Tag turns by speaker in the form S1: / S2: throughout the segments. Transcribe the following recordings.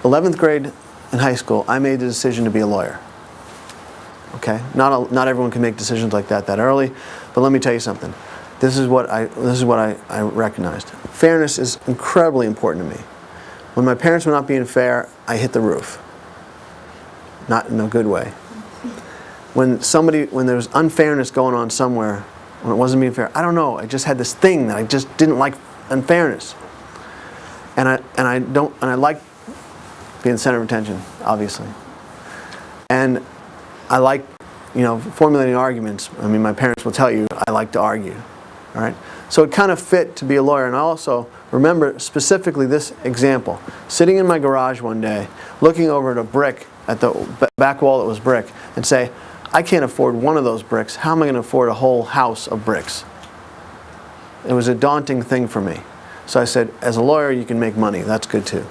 S1: 11th grade in high school, I made the decision to be a lawyer. Okay? Not everyone can make decisions like that early, but let me tell you something. This is what I recognized. Fairness is incredibly important to me. When my parents were not being fair, I hit the roof. Not in a good way. When there was unfairness going on somewhere, when it wasn't being fair, I don't know, I just had this thing that I just didn't like unfairness. And I like being the center of attention, obviously. And I like, formulating arguments. I mean, my parents will tell you I like to argue. All right? So it kind of fit to be a lawyer. And I also remember specifically this example. Sitting in my garage one day, looking over at a brick, at the back wall that was brick, and say, I can't afford one of those bricks. How am I going to afford a whole house of bricks? It was a daunting thing for me. So I said, as a lawyer, you can make money. That's good too.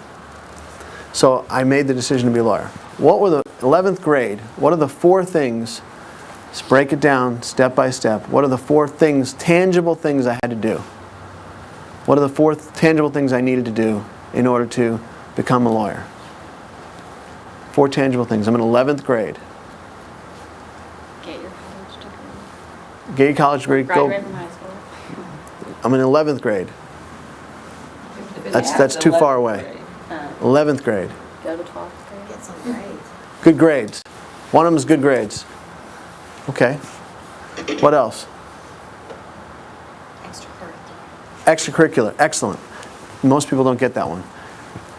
S1: So I made the decision to be a lawyer. What were the 11th grade? What are the 4 things? Let's break it down step by step. What are the 4 things, tangible things I had to do? What are the 4 tangible things I needed to do in order to become a lawyer? 4 tangible things. I'm in 11th grade.
S2: Get your college degree.
S1: Get your college degree.
S2: Graduate from high school.
S1: I'm in 11th grade. That's too far away. 11th grade.
S2: Go to 12th grade.
S3: Get some grades.
S1: Good grades. One of them is good grades. Okay. What else?
S3: Extracurricular.
S1: Extracurricular. Excellent. Most people don't get that one.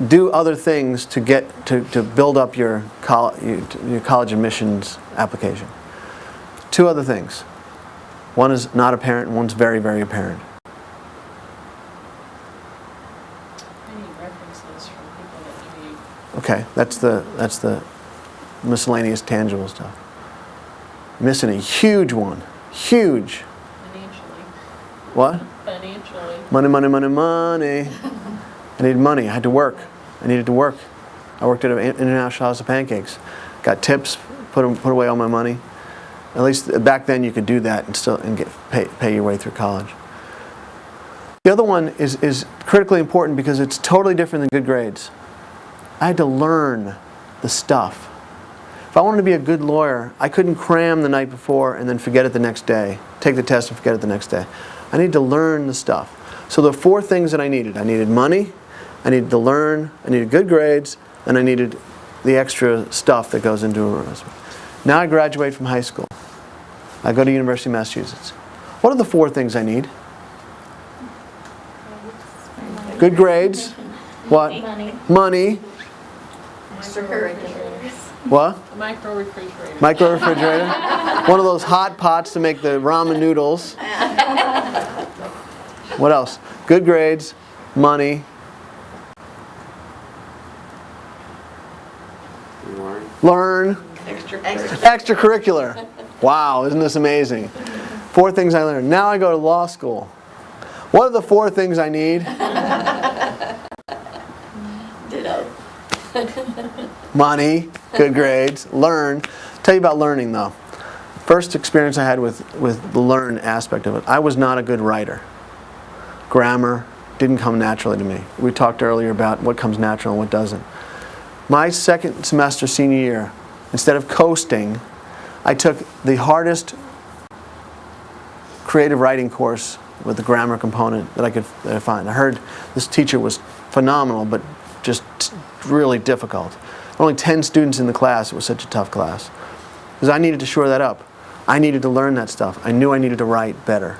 S1: Do other things to build up your college admissions application. 2 other things. One is not apparent and one's very, very apparent.
S4: I need references from people that you need.
S1: Okay, that's the miscellaneous tangible stuff. Missing a huge one. Huge.
S4: Financially.
S1: What?
S4: Financially.
S1: Money, money, money, money. I needed money. I had to work. I needed to work. I worked at an international house of pancakes. Got tips, put away all my money. At least back then you could do that and pay your way through college. The other one is critically important because it's totally different than good grades. I had to learn the stuff. If I wanted to be a good lawyer, I couldn't cram the night before and then forget it the next day. Take the test and forget it the next day. I needed to learn the stuff. So the 4 things that I needed money, I needed to learn, I needed good grades, and I needed the extra stuff that goes into a resume. Now I graduate from high school. I go to University of Massachusetts. What are the 4 things I need? Good grades. What? Money.
S2: Extracurriculars.
S1: What?
S4: A micro refrigerator.
S1: Micro refrigerator. One of those hot pots to make the ramen noodles. What else? Good grades, money. Learn. Extracurricular. Wow, isn't this amazing? 4 things I learned. Now I go to law school. What are the 4 things I need?
S2: Ditto.
S1: Money, good grades, learn. Tell you about learning though. First experience I had with the learn aspect of it. I was not a good writer. Grammar didn't come naturally to me. We talked earlier about what comes natural and what doesn't. My second semester senior year, instead of coasting, I took the hardest creative writing course with the grammar component that I could find. I heard this teacher was phenomenal, but just really difficult. Only 10 students in the class. It was such a tough class. Because I needed to shore that up. I needed to learn that stuff. I knew I needed to write better.